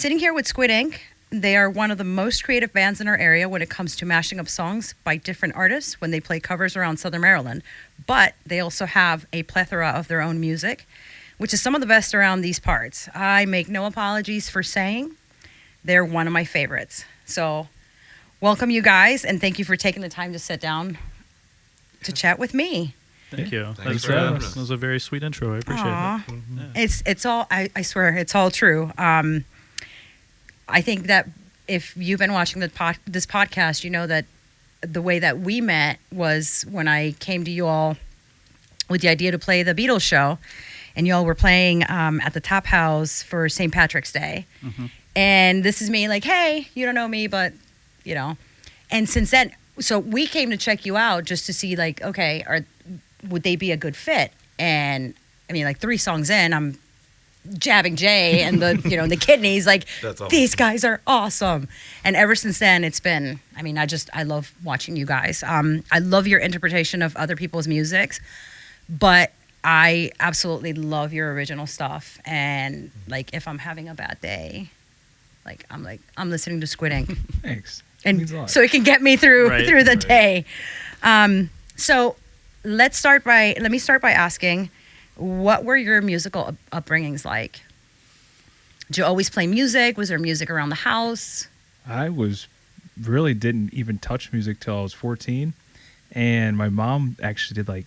sitting here with Squid Inc. They are one of the most creative bands in our area when it comes to mashing up songs by different artists when they play covers around Southern Maryland. But they also have a plethora of their own music, which is some of the best around these parts. I make no apologies for saying they're one of my favorites. So welcome, you guys, and thank you for taking the time to sit down to chat with me. Thank you. Thanks for having us. That was a very sweet intro. I appreciate Aw. it. Yeah. It's all, I swear, it's all true. I think that if you've been watching this podcast, you know that the way that we met was when I came to you all with the idea to play the Beatles show, and y'all were playing at the Tap House for St. Patrick's Day. Mm-hmm. And this is me like, hey, you don't know me, but, you know. And since then, so we came to check you out just to see, like, okay, would they be a good fit? And, I mean, like, 3 songs in, I'm jabbing Jay and the, you know, the kidneys, like, That's these guys are awesome. And ever since then, it's been, I mean, I love watching you guys. I love your interpretation of other people's musics, but I absolutely love your original stuff. And, like, if I'm having a bad day, I'm listening to Squid Inc. Thanks. And so it can get me through the day. So let me start by asking, what were your musical upbringings like? Did you always play music? Was there music around the house? I didn't even touch music till I was 14, and my mom actually did like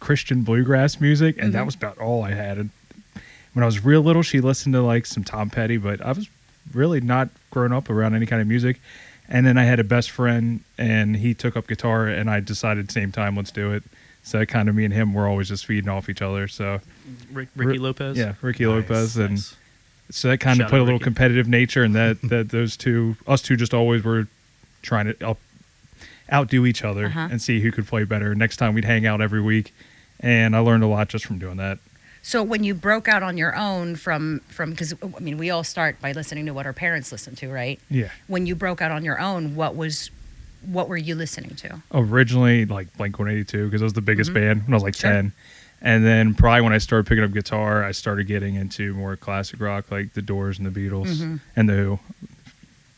Christian bluegrass music, and that was about all I had. And when I was real little, she listened to like some Tom Petty, but I was really not grown up around any kind of music. And then I had a best friend, and he took up guitar, and I decided at the same time, let's do it. So kind of me and him were always just feeding off each other. So Ricky Lopez? Yeah, Ricky Nice, Lopez. And nice. so that kind of Shout put out a little Ricky. competitive nature, and that us two just always were trying to outdo each other and see who could play better. Next time we'd hang out every week, and I learned a lot just from doing that. So when you broke out on your own from because, I mean, we all start by listening to what our parents listen to, right? Yeah. When you broke out on your own, what were you listening to? Originally, like Blink-182, because it was the biggest band when I was like 10. And then probably when I started picking up guitar, I started getting into more classic rock, like the Doors and the Beatles and the Who.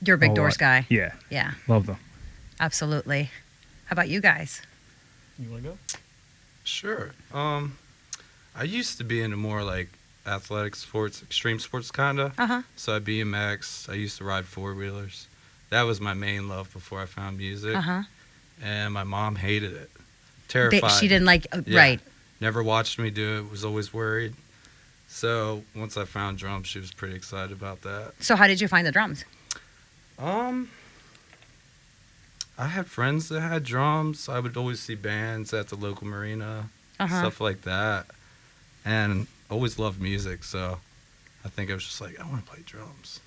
You're a big A Doors lot. guy. Yeah. Yeah, Love them. absolutely. How about you guys? You want to go? Sure. I used to be into more like athletic sports, extreme sports kind of. Uh-huh. So I BMX. I used to ride 4-wheelers. That was my main love before I found music. Uh-huh. And my mom hated it. Terrified. She didn't like, Yeah. right. Never watched me do it. Was always worried. So once I found drums, she was pretty excited about that. So how did you find the drums? I had friends that had drums. I would always see bands at the local marina, stuff like that. And always loved music, so I think I was just like, I want to play drums.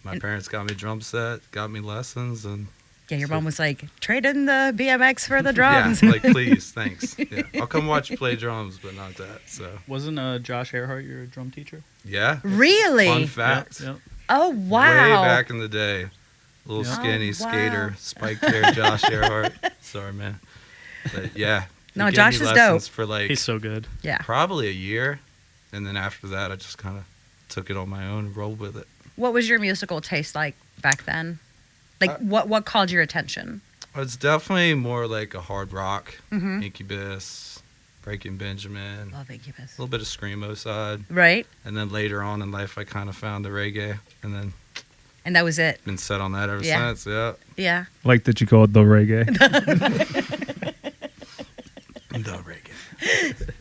My parents got me a drum set, got me lessons, and Yeah, your mom was like, trade in the BMX for the drums. yeah, like please, thanks. Yeah, I'll come watch you play drums, but not that. So Wasn't Josh Earhart your drum teacher? yeah, really? fun fact. Yep. Oh, wow. Way back in the day, little Yeah. skinny Oh, skater, wow. spiked hair, Josh Earhart. Sorry, man. But yeah, he No, gave Josh me is lessons dope. for like He's so good. Yeah. probably a year, and then after that, I just kind of took it on my own and rolled with it. What was your musical taste like back then? Like, what called your attention? It's definitely more like a hard rock, Mm-hmm. Incubus, Breaking Benjamin, a Love Incubus. little bit of screamo side, Right? and then later on in life, I kind of found the reggae, and then And that was it. been set on that ever Yeah. since. Yeah, Yeah. Like that you call it the reggae. the reggae.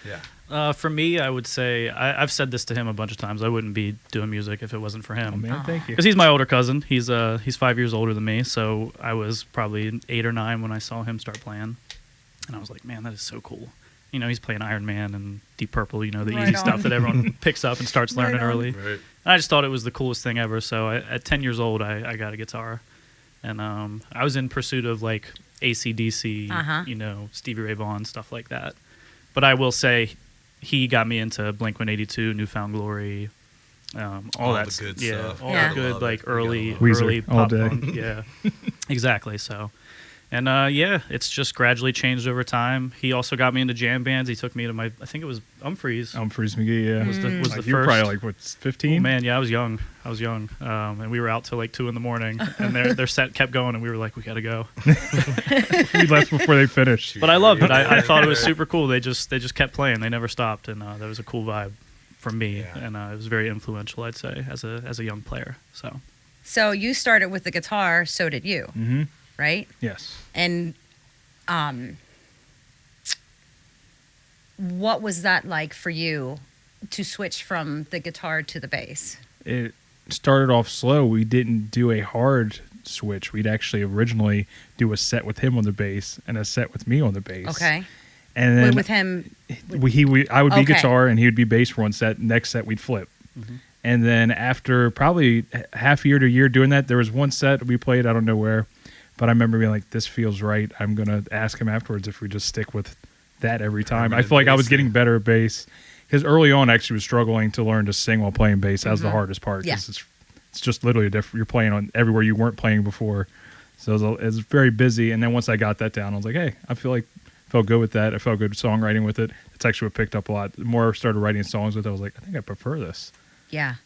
Yeah, For me, I would say, I've said this to him a bunch of times, I wouldn't be doing music if it wasn't for Oh, him. man, thank you. Because he's my older cousin. He's 5 years older than me, so I was probably 8 or 9 when I saw him start playing. And I was like, man, that is so cool. You know, he's playing Iron Man and Deep Purple, you know, the Right easy on. stuff that everyone picks up and starts learning Right on. early. right. I just thought it was the coolest thing ever. So at 10 years old, I got a guitar. And I was in pursuit of like AC/DC, Uh-huh. you know, Stevie Ray Vaughan, stuff like that. But I will say he got me into Blink-182, Newfound Glory, all All that the good yeah, stuff. all Yeah. the good Love like it. We gotta early love it. Weezer early all pop day. punk. Yeah, exactly. So, And yeah, it's just gradually changed over time. He also got me into jam bands. He took me to I think it was Umphreys. Umphreys McGee, yeah. Was the Like, first. you were probably like, what, 15? Oh, man, yeah, I was young. And we were out till like 2 a.m. And their set kept going, and we were like, we gotta go. We left before they finished. But I loved it. I thought it was super cool. They just kept playing. They never stopped, and that was a cool vibe from me. Yeah. And it was very influential, I'd say, as a young player. So you started with the guitar, so did you, Mm-hmm. right? Yes. And what was that like for you to switch from the guitar to the bass? It started off slow. We didn't do a hard switch. We'd actually originally do a set with him on the bass and a set with me on the bass. Okay. And then With him, I would be Okay. guitar and he would be bass for one set. Next set we'd flip. Mm-hmm. And then after probably half year to a year doing that, there was one set we played, I don't know where, but I remember being like, this feels right. I'm going to ask him afterwards if we just stick with that every time. I feel like I was getting better at bass because early on I actually was struggling to learn to sing while playing bass. That was the hardest part. Yeah. 'Cause it's just literally a different, you're playing on everywhere you weren't playing before. So it was very busy. And then once I got that down, I was like, hey, I felt good with that. I felt good songwriting with it. It's actually what picked up a lot. The more I started writing songs with it, I was like, I think I prefer this. yeah.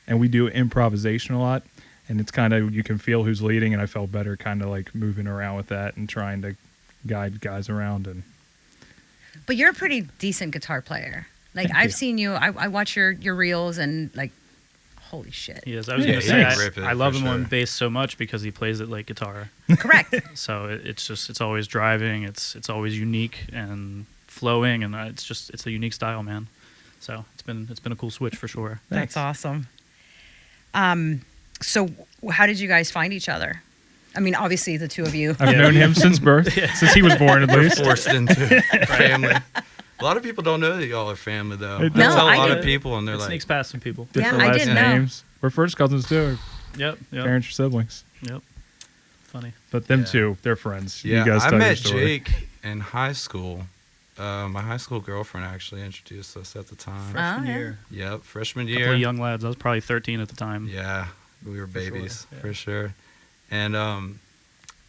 And we do improvisation a lot, and it's kind of, you can feel who's leading, and I felt better kind of like moving around with that and trying to guide guys around. And But you're a pretty decent guitar player. Like Thank I've you. seen you. I watch your reels and like, holy shit. He is. I was Yeah, going to he's say, ripping I love for him on sure. bass so much because he plays it like guitar. Correct. So it's always driving. It's always unique and flowing, and it's a unique style, man. So it's been a cool switch for sure. That's awesome. So how did you guys find each other? I mean, obviously the two of you. I've known him since birth, since he was born at We're least. forced into family. A lot of people don't know that y'all are family, though. No, I tell a I lot did. of people, and they're It like, sneaks past some people. Yeah, The I last didn't know. names. We're first cousins too. Yep. Parents are siblings. Yep. Funny. But them Yeah. two, they're friends. yeah, you guys I tell your met story. Jake in high school. My high school girlfriend actually introduced us at the time. Freshman yeah. year. Yep, freshman Couple year. of young lads. I was probably 13 at the time. Yeah, we were For sure, babies yeah. for sure. And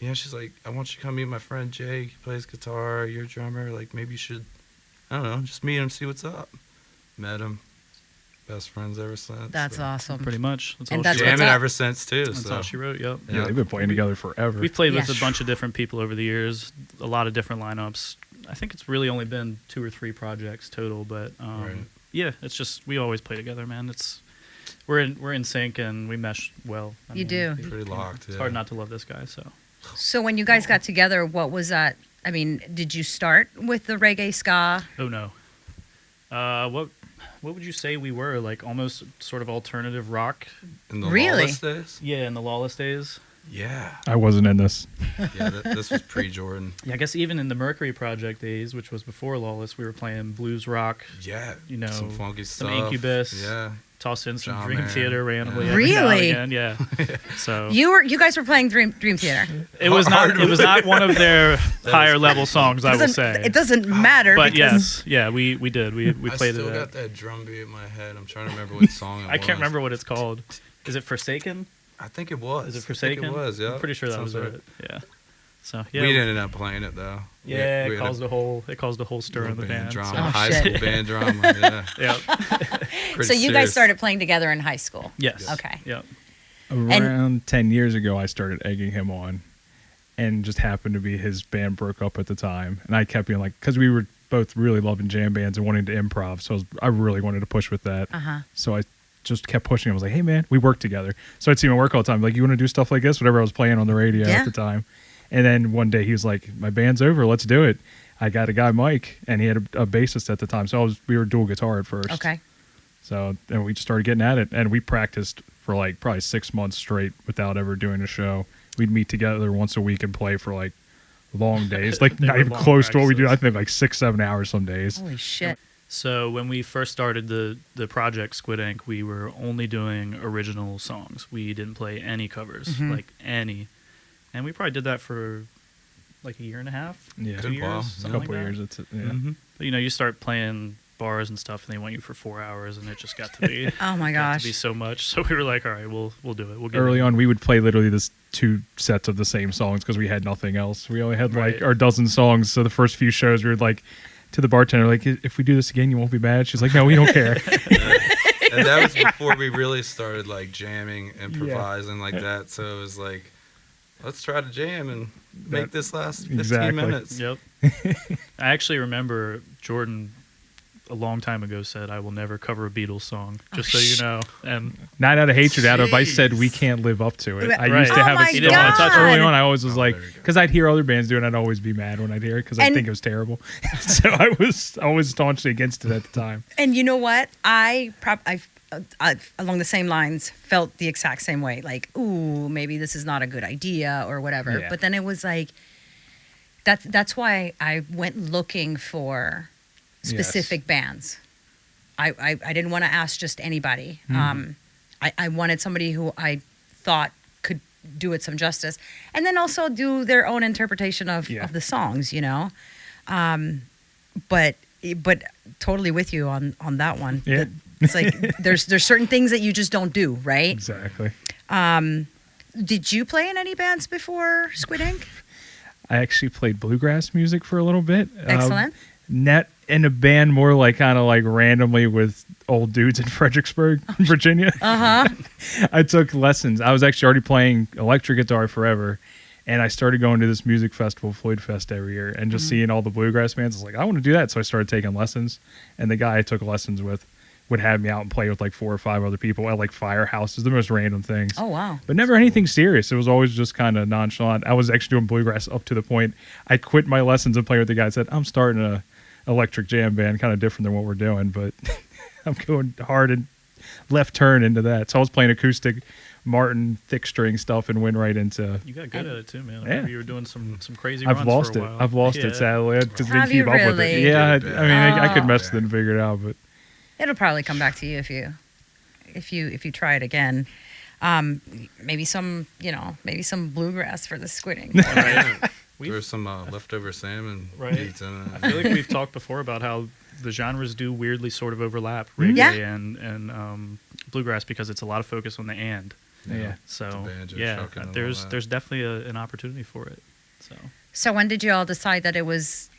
yeah, she's like, I want you to come meet my friend Jake. He plays guitar. You're a drummer. Like, maybe you should, I don't know, just meet him, see what's up. Met him. Best friends ever since. That's so. awesome. Pretty much. That's And all that's she what's wrote. Jamming up. ever since too. That's so. all she wrote. Yep. Yeah, they've been playing together forever. We've played with Yeah. a bunch of different people over the years, a lot of different lineups. I think it's really only been 2 or 3 projects total, but Right. yeah, it's just we always play together, man. We're in sync and we mesh well. You do. Pretty locked, It's yeah. hard not to love this guy. So So when you guys got together, what was that? I mean, did you start with the reggae ska? oh no, what would you say we were, like almost sort of alternative rock? In the Really? Lawless days? Yeah, in the Lawless days. Yeah. I wasn't in this. Yeah, this was pre-Jordan. Yeah, I guess even in the Mercury Project days, which was before Lawless, we were playing blues rock. Yeah. You know, some funky some stuff. Incubus. Yeah. Toss in some John Dream Mayer. Theater randomly. Yeah. every now and Really? again, yeah. So You guys were playing Dream Theater. it was not one of their higher level songs, I will Doesn't- say. It doesn't matter. But because yes, yeah, we did. We I played still it. got that drum beat in my head. I'm trying to remember what song it was. I can't remember what it's called. Is it Forsaken? I think it was. Is it I Forsaken? think it was, yeah. I'm pretty sure that Sounds was right. it. Yeah. So yeah, We ended up playing it though. yeah, we it had caused a whole stir in little the band. drama, So. Oh, high shit. school band drama. Yeah. Yeah. Pretty so you guys serious. started playing together in high school. Yes. Okay. Yep. Around 10 years ago, I started egging him on, and just happened to be his band broke up at the time. And I kept being like, because we were both really loving jam bands and wanting to improv, so I really wanted to push with that. Uh-huh. So I just kept pushing. I was like, hey, man, we work together. So I'd see him at work all the time. Like, you want to do stuff like this? Whatever I was playing on the radio Yeah. at the time. And then one day he was like, my band's over. Let's do it. I got a guy, Mike, and he had a bassist at the time. So we were dual guitar at first. Okay. So then we just started getting at it, and we practiced for like probably 6 months straight without ever doing a show. We'd meet together once a week and play for like long days, like They not were even long close to what we do. practices. I think like 6-7 hours some days. Holy shit. So when we first started the project Squid Inc., we were only doing original songs. We didn't play any covers, Mhm. like any. And we probably did that for like a year and a half. Yeah, 2 Good years, while. a something couple like that. years. It's yeah. Mm-hmm. But, you know, you start playing bars and stuff, and they want you for 4 hours, and it just got to be Oh my got to gosh. be so much. So we were like, all right, we'll do it. We'll get Early it. on, we would play literally this 2 sets of the same songs because we had nothing else. We only had like Right. our dozen songs. So the first few shows we were like to the bartender, like, if we do this again, you won't be mad. She's like, no, we don't care. And that was before we really started like jamming, improvising like that. So it was like, let's try to jam and make this last 15 Exactly. minutes. Yep. I actually remember Jordan a long time ago said, "I will never cover a Beatles song," just so you know. And Not out of hatred, out of I said Jeez. we can't live up to it. I Right. used to Oh have my it He didn't want to touch it. early God. on. I always was Oh, like, there you go. because I'd hear other bands do it, and I'd always be mad when I'd hear it because I And- think it was terrible. So I was always staunchly against it at the time. And you know what? I along the same lines felt the exact same way. Like, ooh, maybe this is not a good idea or whatever. Yeah. But then it was like that's why I went looking for specific bands. I didn't want to ask just anybody. I wanted somebody who I thought could do it some justice, and then also do their own interpretation of the songs. You know, but totally with you on that one. Yeah. It's like there's certain things that you just don't do, right? Exactly. Did you play in any bands before Squid Ink? I actually played bluegrass music for a little bit. Excellent. Net in a band more like kind of like randomly with old dudes in Fredericksburg, Virginia. I took lessons. I was actually already playing electric guitar forever. And I started going to this music festival, Floyd Fest, every year, and just seeing all the bluegrass bands. I was like, I want to do that. So I started taking lessons. And the guy I took lessons with would have me out and play with like 4 or 5 other people at like firehouses, the most random things. Oh wow. But never anything serious. It was always just kind of nonchalant. I was actually doing bluegrass up to the point I quit my lessons and played with the guy. I said, I'm starting a electric jam band, kind of different than what we're doing, but I'm going hard and left turn into that. So I was playing acoustic Martin thick string stuff and went right into. you got good at it too, man. I Yeah. remember you were doing some crazy I've runs lost for it. a while. I've lost Yeah. it. Sadly, I just didn't Have you keep up with it. really? Yeah, You did I mean, I could Oh. mess with it and figure it out, but It'll probably come back to you if you try it again. Maybe some bluegrass for the Squid Ink. Right. There's some leftover salmon Right. beats in it. I feel like we've talked before about how the genres do weirdly sort of overlap, reggae Yeah. and bluegrass, because it's a lot of focus on the and. yeah. So The banjo yeah, shucking and all there's that. definitely an opportunity for it. So So when did you all decide that it was,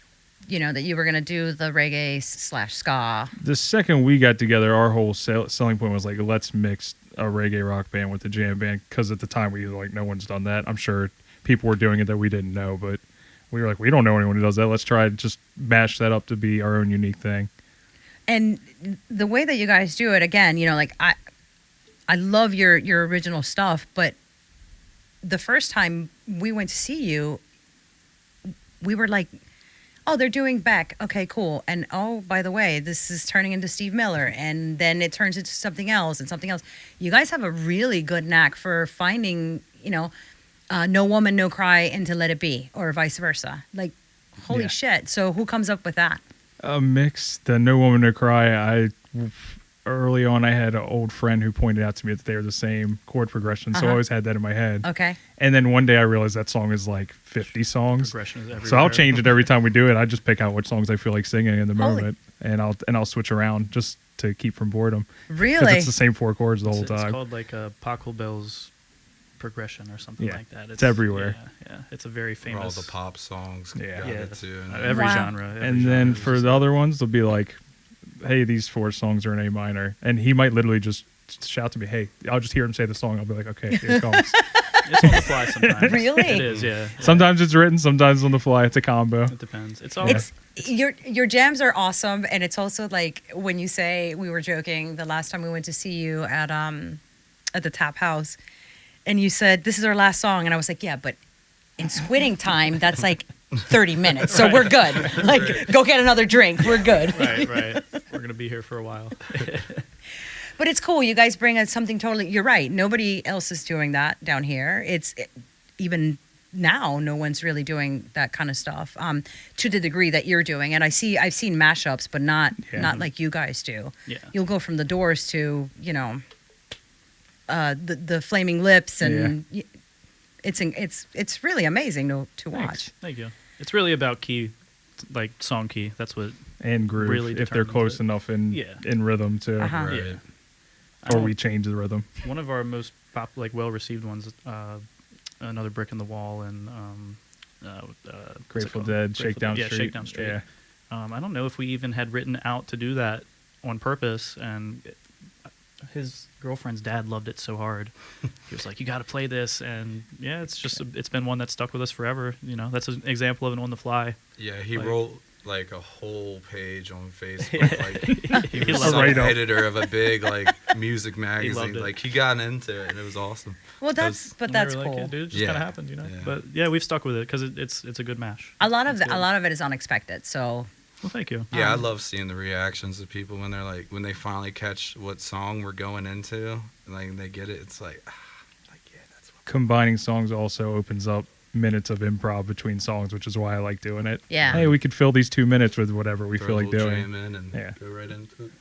that you were going to do the reggae / ska? The second we got together, our whole selling point was like, let's mix a reggae rock band with a jam band, because at the time we were like, no one's done that. I'm sure people were doing it that we didn't know, but we were like, we don't know anyone who does that. Let's try to just mash that up to be our own unique thing. And the way that you guys do it, again, like I love your original stuff, but the first time we went to see you, we were like, oh, they're doing Beck. Okay, cool. And oh, by the way, this is turning into Steve Miller, and then it turns into something else and something else. You guys have a really good knack for finding, No Woman, No Cry into Let It Be, or vice versa. Like, holy Yeah. shit. So who comes up with that? A mix. The No Woman No Cry. Early on, I had an old friend who pointed out to me that they were the same chord progression, so I always had that in my head. Okay. And then one day I realized that song is like 50 songs. progression is everywhere. So I'll change it every time we do it. I just pick out which songs I feel like singing in the Holy- moment, and I'll switch around just to keep from boredom. 'Cause Really? it's the same 4 chords the whole It's time. called like a Pachelbel's progression or something Yeah, like that. it's everywhere. Yeah, it's a very Where all famous. the pop songs Yeah. got Yeah. it too. And Every Wow. genre. every And genre then is for just the like- other ones, they'll be like, hey, these 4 songs are in A minor. And he might literally just shout to me, hey, I'll just hear him say the song. I'll be like, okay, here it comes. it's on the fly sometimes. Really? It is, yeah. Sometimes it's written, sometimes on the fly. It's a combo. It depends. It's all. It's your jams are awesome, and it's also like when you say, we were joking the last time we went to see you at the Tap House, and you said this is our last song, and I was like, yeah, but in Squid Ink time, that's like 30 minutes, so we're good. Like, go get another drink, we're good. right. We're gonna be here for a while. But it's cool. You guys bring us something totally. You're right. Nobody else is doing that down here. Even now, no one's really doing that kind of stuff to the degree that you're doing. And I've seen mashups, but not like you guys do. Yeah. You'll go from the Doors to the Flaming Lips, and it's really amazing to watch. Thank you. It's really about key, like song key. That's what. And groove, Really if they're determines close it. enough in Yeah. rhythm, too. Uh-huh. Right. Yeah. Or we change the rhythm. One of our most well received ones, Another Brick in the Wall, and Grateful Dead, Shakedown Street. Yeah, Shakedown Street. Yeah. I don't know if we even had written out to do that on purpose, and his girlfriend's dad loved it so hard. He was like, "You got to play this," and yeah, it's been one that stuck with us forever. You know, that's an example of an on the fly. Yeah, he Like- wrote like a whole page on Facebook. Like he was loved some it. editor of a big like music magazine. it. Like he got into it, and it was awesome. Well, That's- but And that's we were like, cool. yeah, dude, it just Yeah. kind of happened, you know. Yeah. But yeah, we've stuck with it because it's a good mash. A lot of It's good. it is unexpected. So Well, thank you. Yeah, I love seeing the reactions of people when they're like, when they finally catch what song we're going into, and like they get it. It's like yeah, that's what. Combining songs also opens up minutes of improv between songs, which is why I like doing it. Yeah. Hey, we could fill these 2 minutes with whatever we Throw feel a like little doing. jam in and Yeah. go right into it.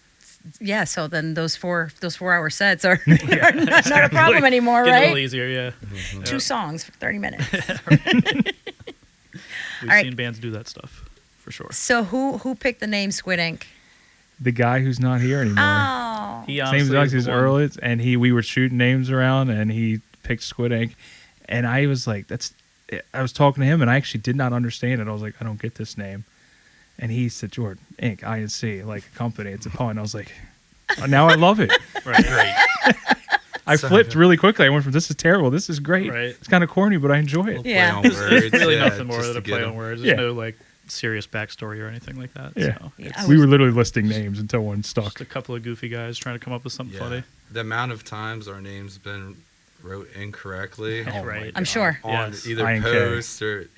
yeah, so then those 4-hour sets are, are not a problem anymore, Getting a little right? easier, yeah. Mm-hmm. 2 songs for 30 minutes. We've right. seen bands do that stuff for sure. So who picked the name Squid Inc? The guy who's not here anymore. Oh, He Same honestly as is his the one- early, and we were shooting names around, and he picked Squid Ink, and I was like, I was talking to him, and I actually did not understand it. I was like, I don't get this name, and he said, Jordan, Inc, INC, like a company, it's a pun. I was like, oh, now I love it. Right. Great. I So flipped good. really quickly. I went from this is terrible, this is great. Right. It's kind of corny, but I enjoy it. Yeah. Play on words, It's really yeah, nothing more just than a to play get on 'em. words. Yeah. There's no like serious backstory or anything like that. Yeah. So Yeah, it's I We was- were literally listing names until one stuck. just a couple of goofy guys trying to come up with something Yeah. funny. The amount of times our names been wrote incorrectly Oh my Right. I'm sure. on Yes. either INK. post or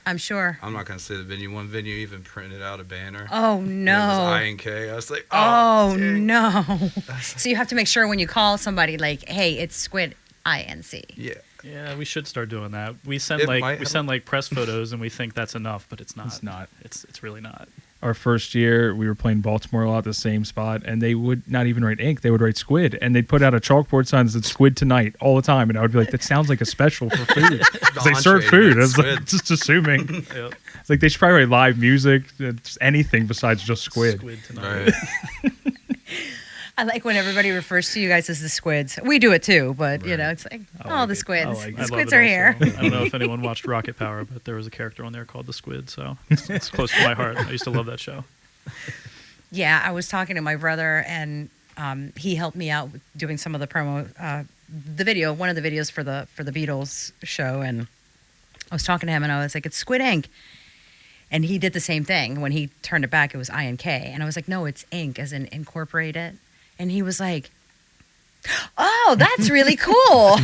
I'm sure. I'm not gonna say the venue. One venue even printed out a banner. Oh and It was no. INK. I was like, Oh dang. no. So you have to make sure when you call somebody like, hey, it's Squid INC. Yeah. Yeah, we should start doing that. We send It like might we have- send like press photos and we think that's enough, but it's not. It's not. It's really not. Our first year, we were playing Baltimore a lot, the same spot, and they would not even write ink; they would write squid, and they'd put out a chalkboard sign that said "Squid tonight" all the time, and I would be like, "That sounds like a special for food." 'Cause they serve entree food. tonight, I was like, squid. just assuming. Yep. It's like they should probably write live music, just anything besides just squid. tonight. Right. I like when everybody refers to you guys as the squids. We do it too, but you know, it's like, I oh, like the it. squids. I like it. The I love squids it are also. here. I don't know if anyone watched Rocket Power, but there was a character on there called the Squid, so it's close to my heart. I used to love that show. Yeah, I was talking to my brother, and he helped me out with doing some of the promo, one of the videos for the Beatles show, and I was talking to him, and I was like, "It's Squid Ink," and he did the same thing. When he turned it back, it was INK, and I was like, "No, it's Ink, as in incorporate it," and he was like, "Oh, that's really cool."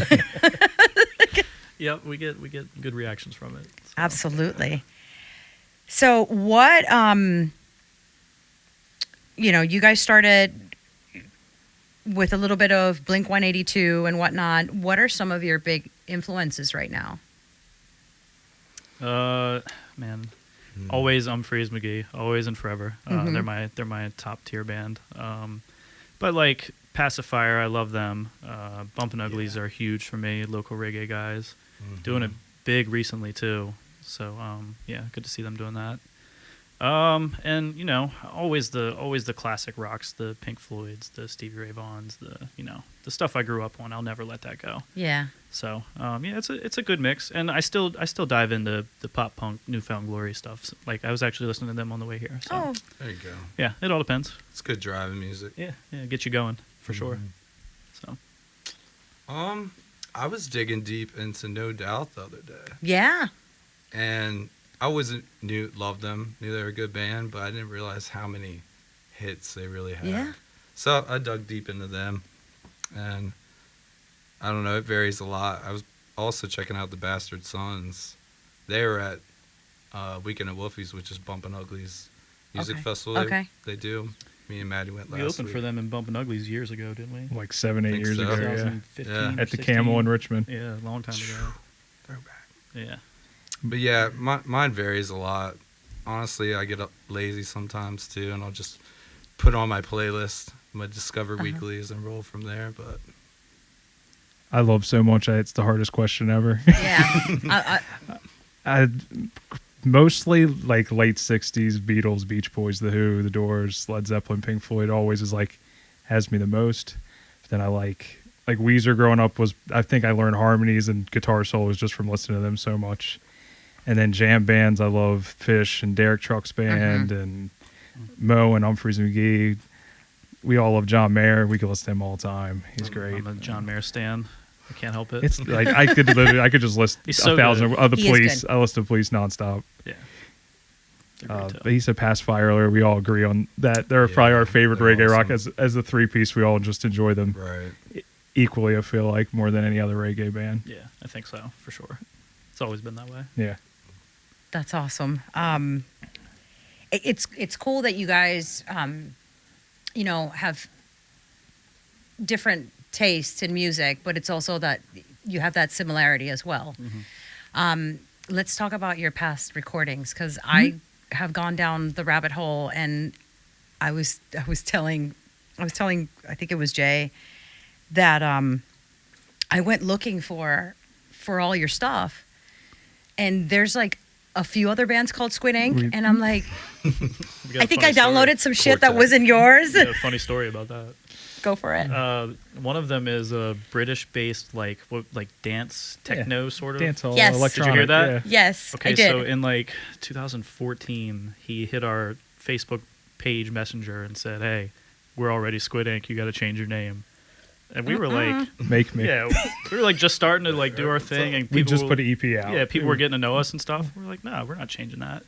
Yep, we get good reactions from it. So. Absolutely. So what you guys started with a little bit of Blink 182 and whatnot. What are some of your big influences right now? Man, always Umphreys McGee, always and forever. They're my top tier band. But like Pacifier, I love them. Bumpin' Uglies are huge for me. Local reggae guys, doing it big recently too. So yeah, good to see them doing that. And you know, always the classic rocks, the Pink Floyds, the Stevie Ray Vaughns, the stuff I grew up on. I'll never let that go. Yeah. So yeah, it's a good mix, and I still dive into the pop punk Newfound Glory stuff. Like I was actually listening to them on the way here. So Oh, There you go. yeah, it all depends. It's good driving music. Yeah, get you going for sure. So I was digging deep into No Doubt the other day, yeah. and I loved them, knew they were a good band, but I didn't realize how many hits they really had. Yeah. So I dug deep into them, and I don't know, it varies a lot. I was also checking out the Bastard Sons. They were at Weekend at Wolfie's, which is Bumpin' Uglies music Okay. festival Okay. they do. Me and Maddie went last we opened week. for them in Bumpin' Uglies years ago, didn't we? Like 7-8 Think years so. ago, yeah. 2015 Yeah. or At the 16. Camel in Richmond. Yeah, a long time ago. Throwback. Yeah. But yeah, mine varies a lot. Honestly, I get lazy sometimes too, and I'll just put on my playlist, my Discover Weeklies, and roll from there. But I love so much. It's the hardest question ever. Yeah. I mostly like late 60s Beatles, Beach Boys, The Who, The Doors, Led Zeppelin, Pink Floyd always is like has me the most. Then I like like Weezer growing up was, I think I learned harmonies and guitar solos just from listening to them so much. And then jam bands, I love Fish and Derek Trucks Band and Mo and Humphreys McGee. We all love John Mayer. We could listen to him all the time. He's great. I'm a John Mayer stan. I can't help it. It's like I could just list He's so 1,000 good. of the He is Police. good. I listen to Police nonstop. Yeah. They're great, too. But he said Pacifier earlier. We all agree on that. They're probably our favorite they're reggae rock awesome. as the three-piece. We all just enjoy them Right. equally, I feel like, more than any other reggae band. Yeah, I think so, for sure. It's always been that way. Yeah. That's awesome. It's cool that you guys, have different tastes in music, but it's also that you have that similarity as well. Let's talk about your past recordings, because I have gone down the rabbit hole, and I was telling I think it was Jay that I went looking for all your stuff, and there's like a few other bands called Squid Inc. And I'm like, I think I downloaded some shit that wasn't yours. Yeah, funny story about that. Go for it. One of them is a British-based like dance techno sort of. Dancehall, Yes. electronic. Did you hear that? Yeah. Yes, Okay, I did. so in like 2014, he hit our Facebook page messenger and said, "Hey, we're already Squid Inc. You got to change your name." And we were like, Make me. yeah, we were like just starting to like do our thing, and We people just put an EP out. yeah, people were getting to know us and stuff. We're like, no, we're not changing that.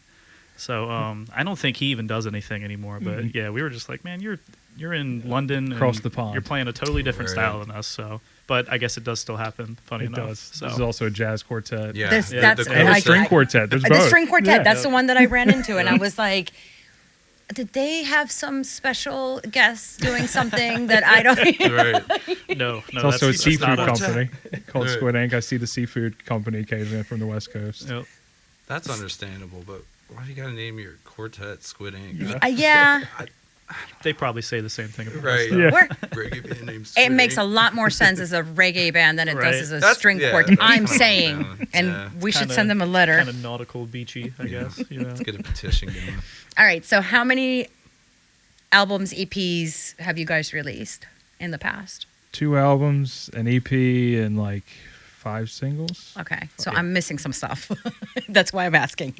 So I don't think he even does anything anymore. But yeah, we were just like, man, you're in London, Across and the pond. You're playing a totally different Right. style than us. So, but I guess it does still happen. Funny It enough. does. So This is also a jazz quartet. Yeah. This- Yeah, that's- the And a I- string I- quartet. There's The both. string quartet, Yeah. that's the one that I ran into, and I was like, did they have some special guests doing something that I don't? Right. no, It's also a that's seafood not us. company called Right. Squid Inc. I see the seafood company occasionally from the West Coast. Yep. That's understandable, but why do you gotta name your quartet Squid Inc? Yeah. Yeah, They probably say the same thing about Right. us. though. Yeah. we're, Reggae band named it Squid makes a Inc. lot more sense as a reggae band than it Right. does as a That's- string yeah, quartet. that's I'm kinda saying, down. and Yeah. we should Kinda- send them a letter. Kind of nautical, beachy, I guess. You know. Let's get a petition going. All right, so how many albums, EPs have you guys released in the past? 2 albums, an EP, and like 5 singles. Okay, so Okay. I'm missing some stuff. That's why I'm asking.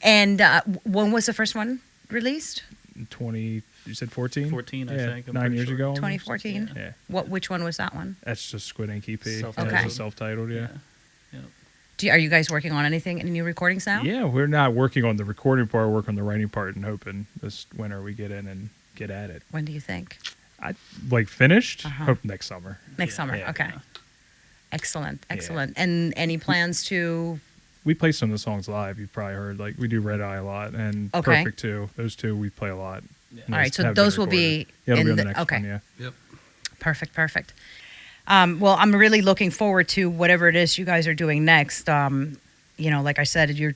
And when was the first one released? 20. You said 14? 14, I Yeah, think, I'm 9 pretty years sure. ago. almost. 2014. Yeah. Which one was that one? That's just Squid Inc. EP. Self-titled. Okay. It's self-titled, yeah. Are you guys working on anything? Any new recordings now? Yeah, we're not working on the recording part. We're working on the writing part and hoping this winter we get in and get at it. When do you think? I like finished. Uh-huh. Hope next summer. Next Yeah. summer. Yeah. Okay. Excellent. Yeah. Excellent. And any plans to? We play some of the songs live. You've probably heard like we do Red Eye a lot and Okay. Perfect too. Those two we play a lot. Yeah. All right. So Have been those will be. recorded. Yeah, it'll be in on the next okay. one. Yeah. Yep. Perfect. Perfect. Well, I'm really looking forward to whatever it is you guys are doing next. Like I said, you're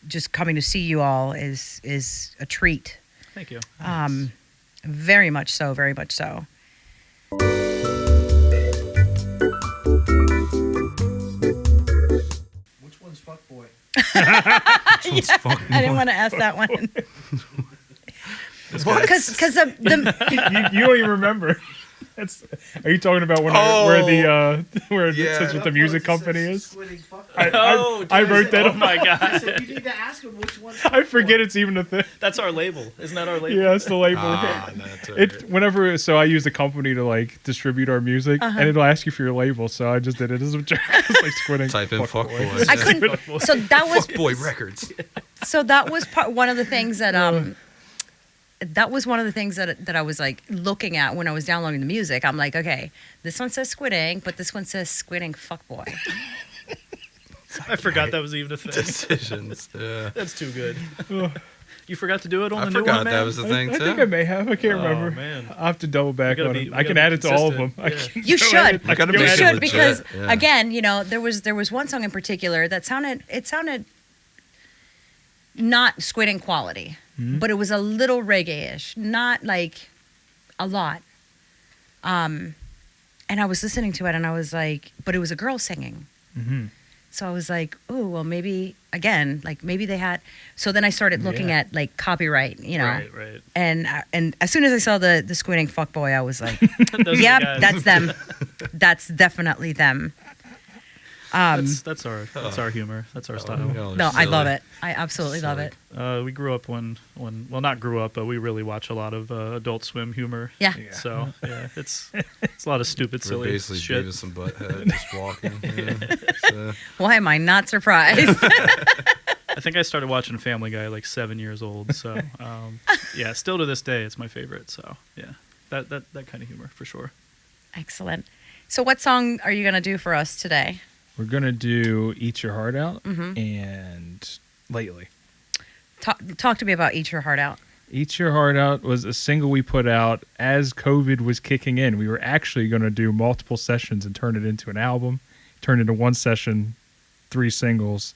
just coming to see you all is a treat. Thank you. Very much so. Very much so. Which one's fuckboy? I didn't want to ask that one because the you don't even remember. Are you talking about where where Yeah. it says what the music company is? I I wrote that Oh on my god, You need to ask him which one's I forget fuckboy. it's even a thing. that's our label. Isn't that our label? Yeah, it's the label. That's all right. It whenever so I use the company to like distribute our music, and it'll ask you for your label. So I just did it as a joke. It's like squinting. Type in Fuck fuckboy. boy. I couldn't. So that was Fuckboy Records. one of the things that that was one of the things that I was like looking at when I was downloading the music. I'm like, okay, this one says Squid Inc, but this one says Squid Inc Fuckboy. I forgot that was even a thing. Decisions. Yeah. That's too good. You forgot to do it on I the new forgot one, man. that was the thing I too. think I may have. I can't Oh, remember. man. I'll have to double back gotta on be- it. we I can gotta add be it to all of them. consistent. I can You go should. ahead- I gotta go make You it ahead. should legit, because yeah. again, there was one song in particular that sounded not Squid Inc quality, but it was a little reggae-ish, not like a lot. And I was listening to it and I was like, but it was a girl singing. Mhm. So I was like, oh, well, maybe again, like maybe they had. So then I started looking Yeah. at like copyright, you know, Right. and as soon as I saw the Squid Ink fuckboy, I was like, Those are the yep, guys. that's them. That's definitely them. That's our humor. That's our style. Y'all are No, I love silly. it. I absolutely love it. We grew up when well, not grew up, but we really watch a lot of Adult Swim humor. Yeah. So yeah, it's a lot of stupid, We're silly basically shit. Beavis and Butthead just walking. So, Why am I not surprised? I think I started watching Family Guy like 7 years old. So yeah, still to this day, it's my favorite. So yeah, that kind of humor for sure. Excellent. So what song are you going to do for us today? We're gonna do "Eat Your Heart Out" Mm-hmm. and "Lately." Talk to me about Eat Your Heart Out. "Eat Your Heart Out" was a single we put out as COVID was kicking in. We were actually going to do multiple sessions and turn it into an album. Turned into one session, 3 singles,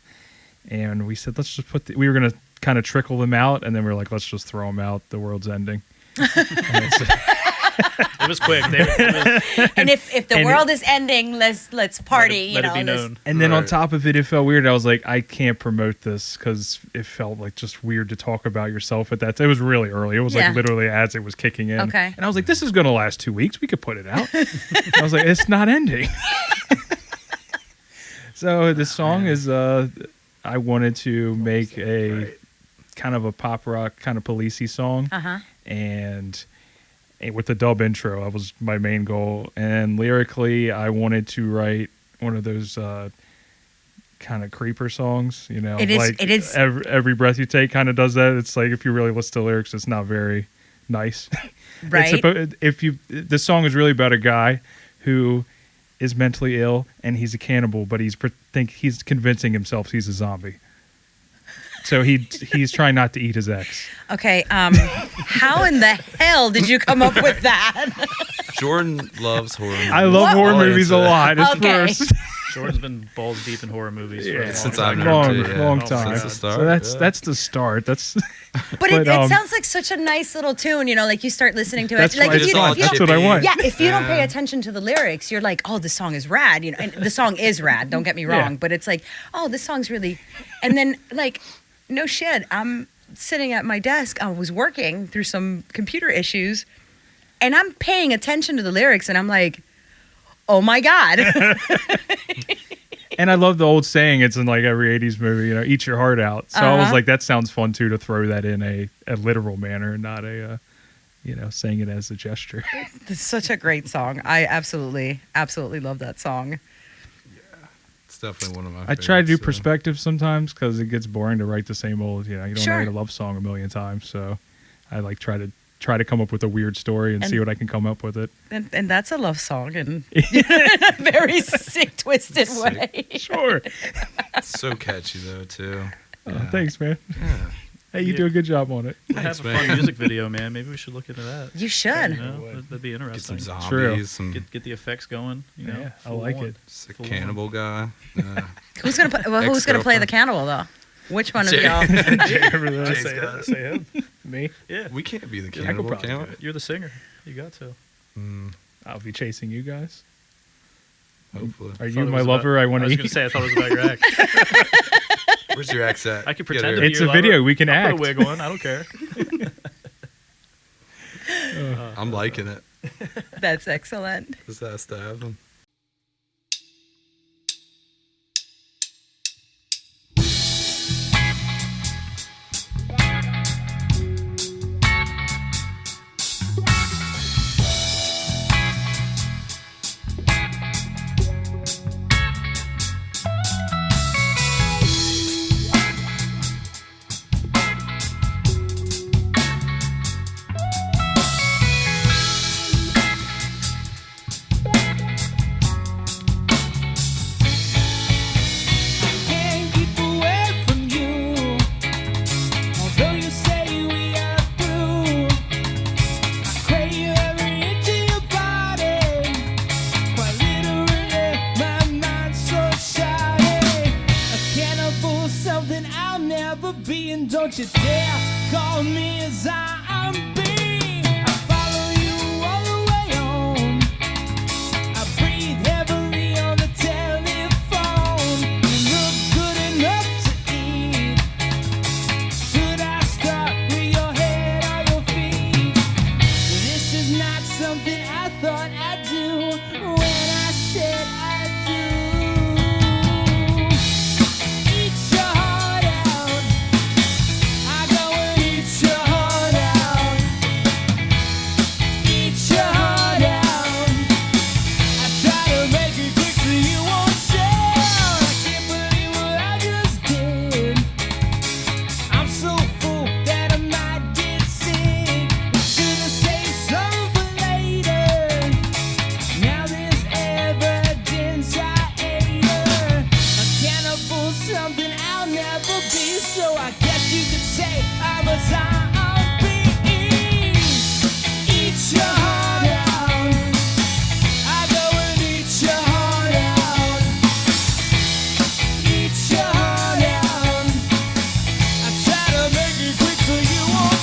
and we said let's just we were going to kind of trickle them out, and then we were like let's just throw them out. The world's ending. It was quick. And if the and world is ending, let's party. Let it be let's- known. And then on Right. top of it, it felt weird. I was like, I can't promote this because it felt like just weird to talk about yourself at that. It was really early. It was Yeah. like literally as it was kicking in. Okay. And I was like, this is going to last 2 weeks. We could put it out. I was like, it's not ending. So the song is, I wanted to make a kind of a pop rock, kind of policey song. Uh-huh. And with the dub intro, that was my main goal. And lyrically, I wanted to write one of those kind of creeper songs, you know. It is- like it is- every breath you take kind of does that. It's like if you really listen to the lyrics, it's not very nice. Right. The song is really about a guy who is mentally ill and he's a cannibal, but he's convincing himself he's a zombie. So he's trying not to eat his ex. Okay. How in the hell did you come up with that? Jordan loves horror movies. I love What? horror Oh, movies a it's lot. It's Okay. first. Jordan's been balls deep in horror movies for a long Since time. I've known long, too, yeah. long Oh, time. Since the start, So that's yeah. that's the start. That's But it But, sounds like such a nice little tune, you know, like you start listening to it. That's Like why if it's you, all if you that's don't, what I want. yeah, if you don't pay Yeah. attention to the lyrics, you're like, oh, this song is rad, you know, and the song is rad, don't get me wrong, Yeah. but it's like, oh, this song's really, and then like, no shit, I'm sitting at my desk, I was working through some computer issues, and I'm paying attention to the lyrics, and I'm like, oh my God. And I love the old saying. It's in like every '80s movie. You know, eat your heart out. So I was Uh-huh. like, that sounds fun too to throw that in a literal manner, not saying it as a gesture. It's such a great song. I absolutely love that song. It's definitely one of my I try to do favorites, so. perspective sometimes because it gets boring to write the same old. You don't Sure. write a love song a million times. So I like try to come up with a weird story and see And- what I can come up with it. And that's a love song in a very sick, twisted Sick. way. Sure. It's so catchy though too. Yeah. Thanks, man. Yeah. Hey, you Yeah. do a good job on it. We have Thanks, a man. fun music video, man. Maybe we should look into that. You should. You know, that'd be Get interesting. some True. zombies, some Get the effects going. You know, Yeah, I full like on. it. sick full on. cannibal guy. Yeah. Who's gonna play? Well, who's gonna play the Ex-girlfriend. cannibal though? Which one of Jay. y'all? Jay's say, got it. say him. Me. Yeah, We can't be the I could cannibal, probably can do we? it. you're the singer. You got to. I'll be chasing you guys. Hopefully. Are Thought you it my was lover? about- I want I to was eat. gonna say I thought it was about your act. Where's your ex at? I could Get pretend to her. be It's your a video. lover. We can I'll act. put a wig on. I don't care. I'm liking it. That's excellent. Just has to happen. Can't keep away from you. Although you say we are through, I crave every inch of your body. Quite literally, my mind's so shoddy. A cannibal, something I'll never be, and don't you dare call me a zombie. I follow you all the way home. I breathe heavily on the telephone. You me, so I guess you could say I'm a zombie. Eat your heart out. I go and eat your heart out. Eat your heart out. I try to make it quick so you won't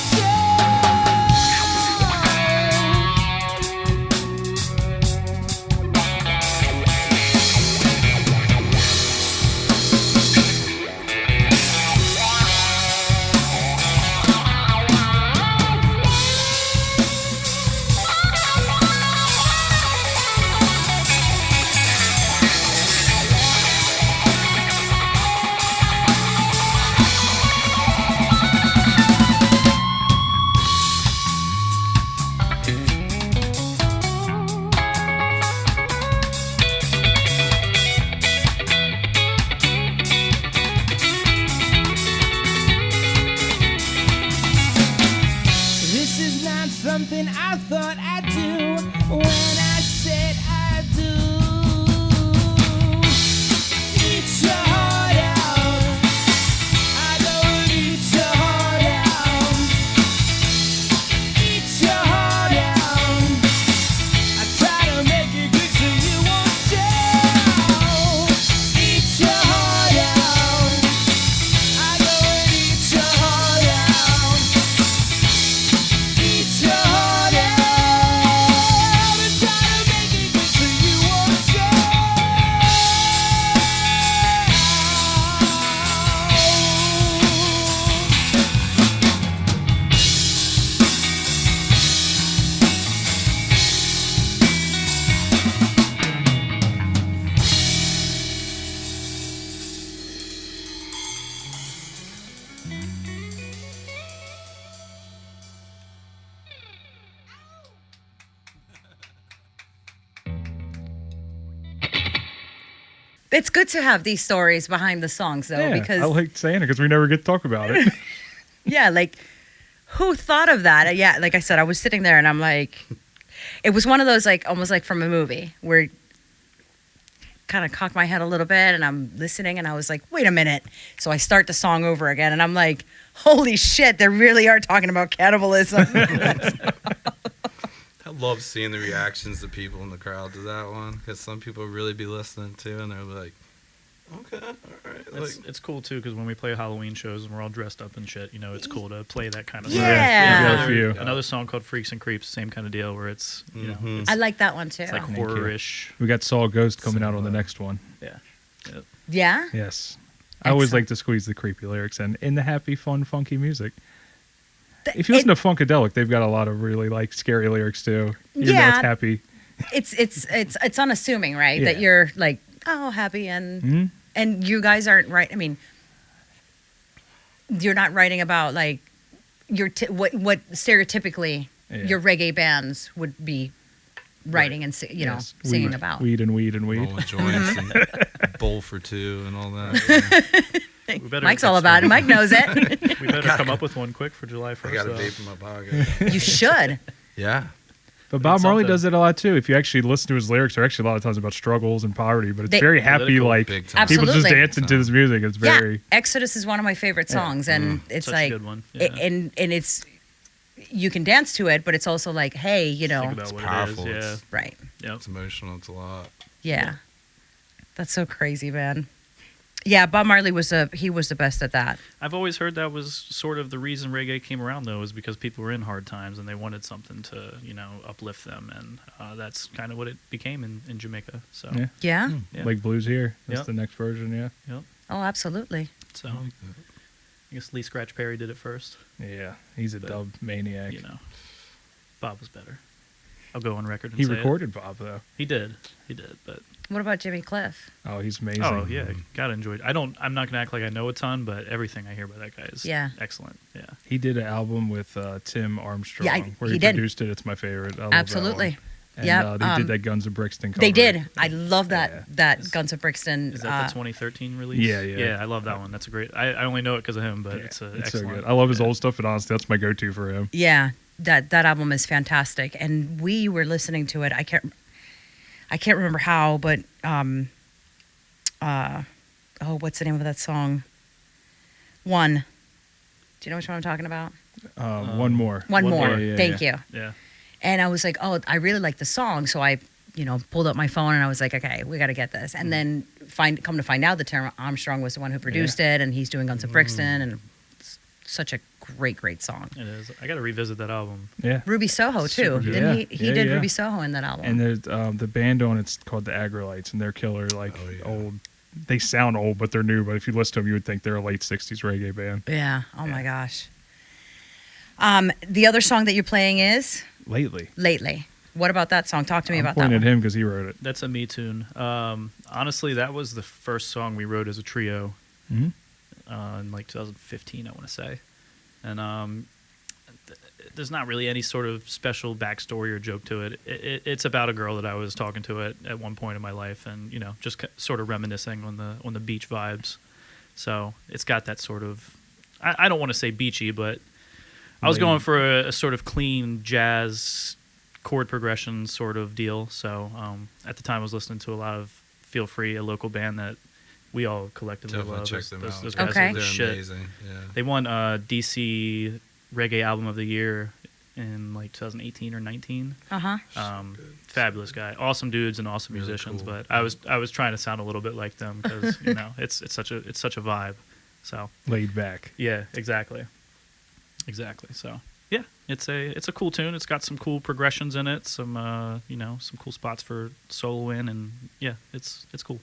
This is not something I thought I'd do when I said I do. Eat your heart out. I go and eat your heart out. Eat your heart out. I try to make it quick so you won't shout. Eat your heart out. I go and eat your heart out. Eat your heart out. And try to make it quick so you won't shout. It's good to have these stories behind the songs, though, Yeah, because I like saying it because we never get to talk about it. yeah, like who thought of that? Yeah, like I said, I was sitting there and I'm like, it was one of those like almost like from a movie where kind of cocked my head a little bit and I'm listening and I was like, wait a minute. So I start the song over again and I'm like, holy shit, they really are talking about cannibalism. I love seeing the reactions of people in the crowd to that one because some people really be listening too, and they're like, "Okay, all right." It's cool too because when we play Halloween shows and we're all dressed up and shit, you know, it's cool to play that kind of Yeah. stuff. Yeah. Good for you. Another song called Freaks and Creeps, same kind of deal where it's you know Mhm. it's, I like that one too. it's like Thank you. horror-ish. We got Saw Ghost coming out on the next one. Yeah. Yep. Yeah? Yes. I always Excellent. like to squeeze the creepy lyrics in the happy, fun, funky music. Th- If you listen it- to Funkadelic, they've got a lot of really like scary lyrics too. Even though Yeah. it's happy. It's unassuming, right? That Yeah. you're like, oh, happy and Mhm. and you guys aren't right. I mean, you're not writing about like your what stereotypically Yeah. your reggae bands would be writing and you know Yes. singing Weed, about. Weed and weed and weed. Rolling joints and bowl for two and all that. We better Mike's all about it. Mike knows it. We better come up with one quick for July 1st. I got a though. vape in my pocket. You should. Yeah. But Bob Marley something. does it a lot too. If you actually listen to his lyrics, they're actually a lot of times about struggles and poverty, but it's They- very happy, Political, like big time. people just Absolutely. dancing to this music. It's very Yeah, Exodus is one of my favorite songs, and it's Such like a good one. it- Yeah. and it's you can dance to it, but it's also like, hey, you know, Think about what powerful. it is. It's- right? Yeah. Yep. It's emotional. It's a lot. Yeah, that's so crazy, man. Yeah, Bob Marley was the best at that. I've always heard that was sort of the reason reggae came around, though, is because people were in hard times and they wanted something to, you know, uplift them, and that's kind of what it became in Jamaica. So, Yeah. Yeah. yeah. like blues here. That's Yep. the next version. Yeah, Oh, absolutely. so I guess Lee Scratch Perry did it first. yeah. He's a But, dub maniac. You know, Bob was better. I'll go on record and He say recorded Bob though. it. He did, but What about Jimmy Cliff? Oh, he's amazing. oh yeah, gotta enjoy it. I'm not gonna act like I know a ton, but everything I hear by that guy is Yeah. excellent. Yeah. He did an album with Tim Armstrong Yeah, where he he did. produced it. It's my favorite. I love Absolutely. That one. And Yeah, they did that Guns of Brixton cover. They did. I love that Yeah. that Guns of Brixton. Is that the 2013 release? yeah, yeah. Yeah, I love that one. That's a great. I only know it because of him, but Yeah, it's so excellent. good. I love his Yeah. old stuff, but honestly, that's my go-to for him. Yeah, that album is fantastic, and we were listening to it. I can't remember how, but what's the name of that song? One. Do you know which one I'm talking about? One more. One One more. More. Yeah, Thank you. Yeah. And I was like, oh, I really like the song. So I, pulled up my phone and I was like, okay, we got to get this. And then come to find out that Terry Armstrong was the one who produced it, and he's doing Guns of Brixton, and it's such a great song. It is. I got to revisit that album. Yeah. Ruby Soho too. Super good. Didn't Yeah. he Yeah, did yeah. Ruby Soho in that album. And there's the band on it's called the Agrolites, and they're killer, like Oh, yeah. old. They sound old, but they're new. But if you listen to them, you would think they're a late '60s reggae band. yeah. Oh my gosh. The other song that you're playing is Lately, Lately. What about that song? Talk to me I'm about that pointing one. at him because he wrote it. That's a me tune. Honestly, that was the first song we wrote as a trio Mhm. in like 2015, I want to say. And there's not really any sort of special backstory or joke to it. It's about a girl that I was talking to at one point in my life, and just sort of reminiscing on the beach vibes. So it's got that sort of, I don't want to say beachy, but I was going for a sort of clean jazz chord progression sort of deal. So at the time I was listening to a lot of Feel Free, a local band that we all collectively Definitely love. check them out. Those guys Okay. are the They're shit. amazing. Yeah. They won DC Reggae Album of the Year in like 2018 or 19. Uh-huh. Good. Fabulous guy, awesome dudes and awesome Really musicians. cool. But I was trying to sound a little bit like them because it's such a vibe. So Laid back. yeah, exactly. So yeah, it's a cool tune. It's got some cool progressions in it, some some cool spots for solo in, and yeah, it's cool.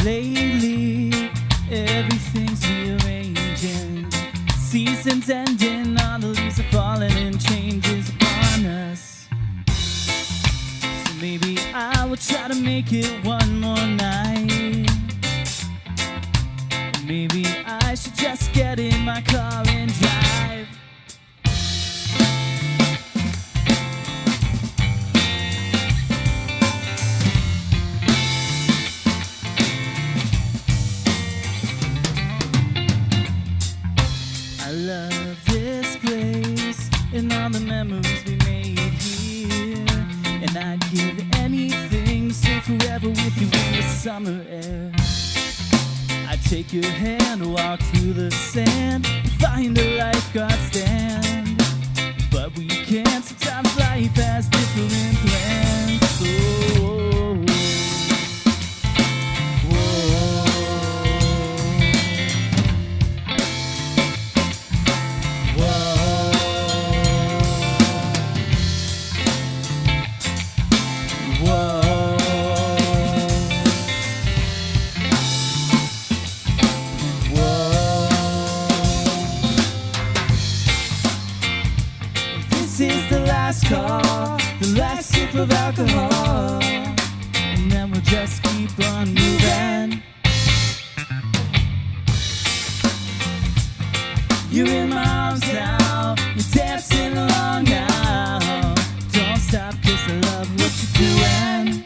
Lately, everything's rearranging. Seasons ending, all the leaves are falling and changes upon us. So maybe I will try to make it one more night. Or maybe I should just get in my car and drive. I love this place and all the memories we made here. And I'd give anything to stay forever with you in the summer air. I'd take your hand, walk through the sand, find a lifeguard stand. But we can't, sometimes life has different plans. So, this is the last call, the last sip of alcohol, and then we'll just keep on moving. You're in my arms now, you're dancing along now. Don't stop, 'cause I love what you're doing.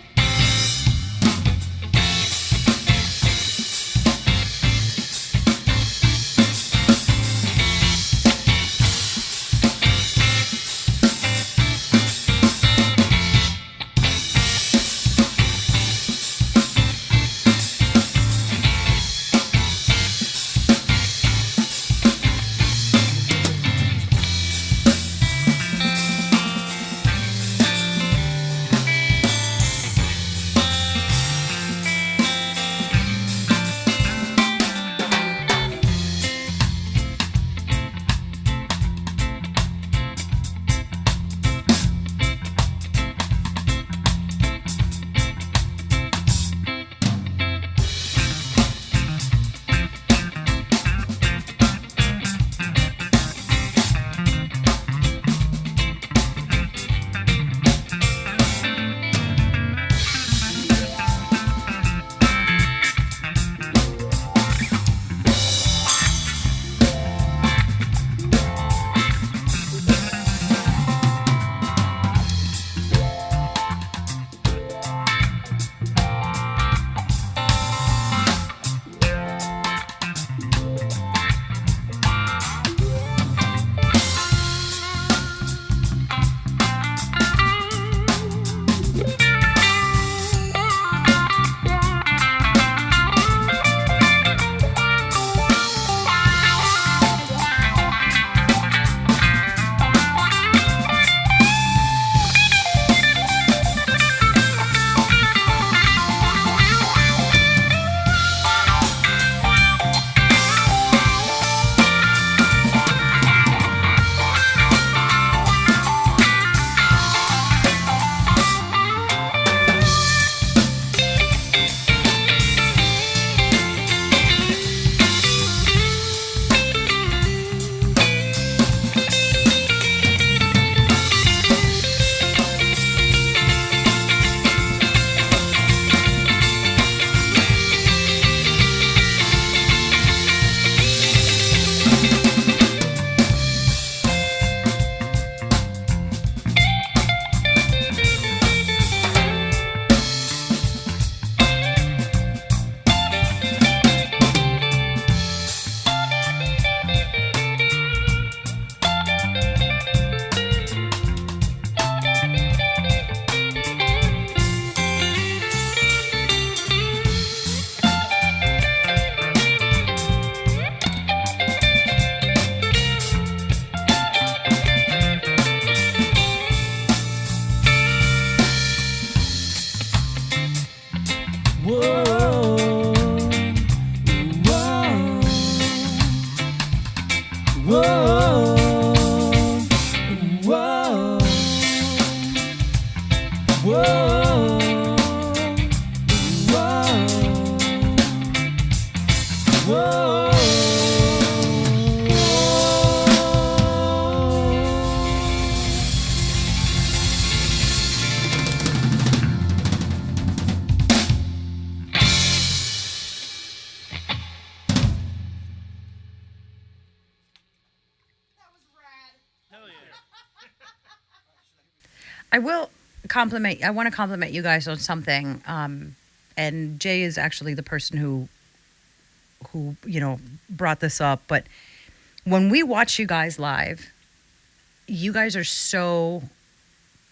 Whoa. Whoa. Whoa. Whoa. Whoa. I will compliment. I want to compliment you guys on something. And Jay is actually the person who brought this up. But when we watch you guys live, you guys are so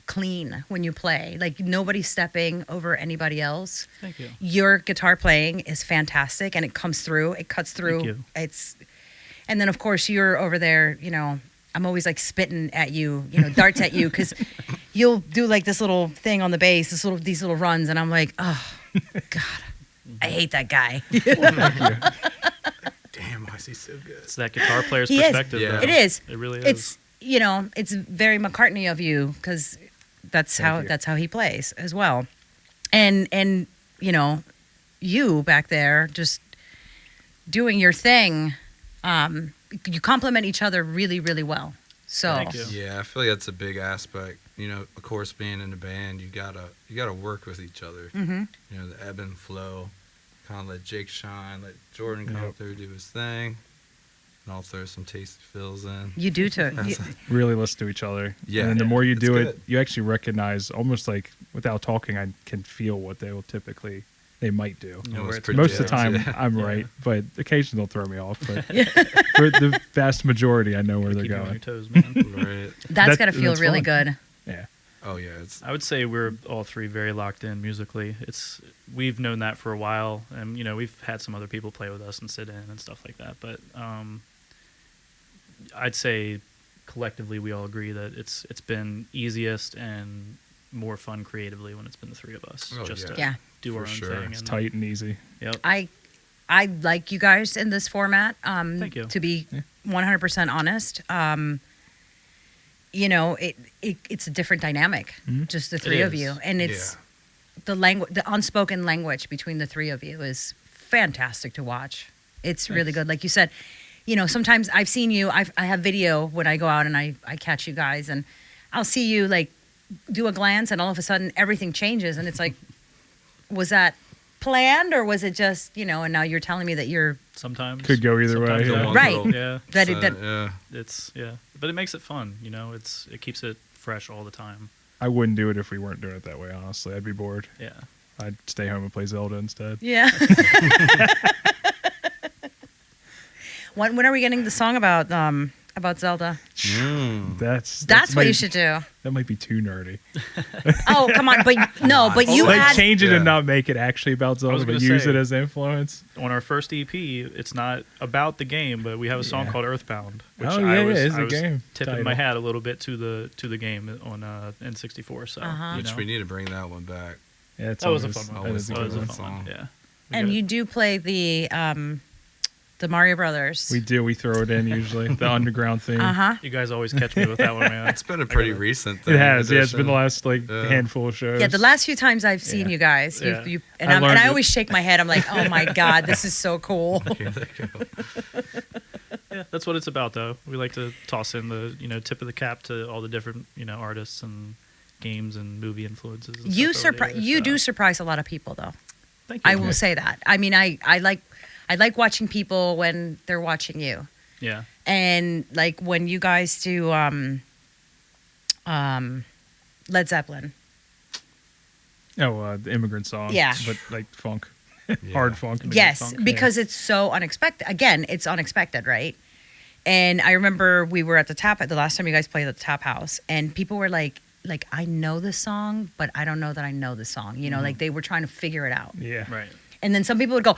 clean when you play. Like nobody's stepping over anybody else. Thank you. Your guitar playing is fantastic, and it comes through. It cuts through. Thank you. And then of course you're over there. I'm always like spitting at you, darts at you, because you'll do like this little thing on the bass, these little runs, and I'm like, oh God, I hate that guy. Damn, why is he so good? It's that guitar player's He is. perspective. Yeah. though. It is. It really is. It's it's very McCartney of you, because that's how he plays as well, and you back there just doing your thing. You complement each other really, really well. So Thank you. Yeah, I feel like that's a big aspect. Of course, being in a band, you gotta work with each other. hmm The ebb and flow. Kind of let Jake shine, let Jordan come Yep. through, do his thing, and I'll throw some tasty fills in. you do too. Really listen to each other. Yeah. And the more you It's do good. it, you actually recognize, almost like without talking, I can feel what they might do. You know where it's Most of the predict, time, yeah. I'm Yeah. right, but occasionally they'll throw me off. But for the vast majority, I know where they're Keep you on going. your toes, man. Right. That's got to feel That's really fun. good. Yeah. Oh yeah, it's I would say we're all three very locked in musically. We've known that for a while, and we've had some other people play with us and sit in and stuff like that. But I'd say collectively we all agree that it's been easiest and more fun creatively when it's been the three of us, Oh, just yeah. to Yeah. do For our own sure. thing. It's and- tight and easy. Yep. I like you guys in this format. Thank you. To be Yeah. 100% honest, it's a different dynamic, Mhm. just the three of is. you, and it's the unspoken language between the three of you is fantastic to watch. It's really Thanks. good. Like you said, sometimes I've seen you. I have video when I go out and I catch you guys, and I'll see you like do a glance, and all of a sudden everything changes, and it's like, was that planned or was it just and now you're telling me that you're Sometimes Could go either way, sometimes yeah. the one Right. little- Yeah. that So, it that yeah. It's but it makes it fun. It keeps it fresh all the time. I wouldn't do it if we weren't doing it that way, honestly. I'd be bored. Yeah. I'd stay home and play Zelda instead. yeah. When are we getting the song about Zelda? That's what you should do. That might be too nerdy. Oh, come on. But no, but you like had change it Yeah. and not make it actually about Zelda, was but gonna use say- it as influence. On our first EP, it's not about the game, but we have a song Yeah. called Earthbound, which Oh, I yeah, was, it is I a was game tipping title. my hat a little bit to the game on N64. So Uh-huh. Which we need to bring that one back. Yeah, it's that was a always- fun one. that always is a That good was a one. fun one. song. Yeah. We and got- you do play the Mario Brothers. We do. We throw it in usually. The underground theme. Uh-huh. You guys always catch me with that one, man. It's been a pretty gotta- recent thing. It has. Yeah, it's been the addition. last Yeah. handful of shows. Yeah, the last few times I've seen Yeah. you guys, Yeah. and I I learned it. always shake my head. I'm like, oh my God, this is so cool. Here they go. Yeah, that's what it's about, though. We like to toss in the tip of the cap to all the different artists and games and movie influences. And You stuff over surprise. there, You so- do surprise a lot of people, though. Thank you. I will say that. I mean, I like watching people when they're watching you, Yeah. and like when you guys do Led Zeppelin. Oh, the immigrant song. Yeah. But like funk. Yeah. Hard funk. Yes, funk, because it's so unexpected. Again, it's unexpected, right? And I remember we were at the last time you guys played at the Tap House, and people were like I know this song, but I don't know that I know the song. Like they were trying to figure it out. Yeah. Right. And then some people would go,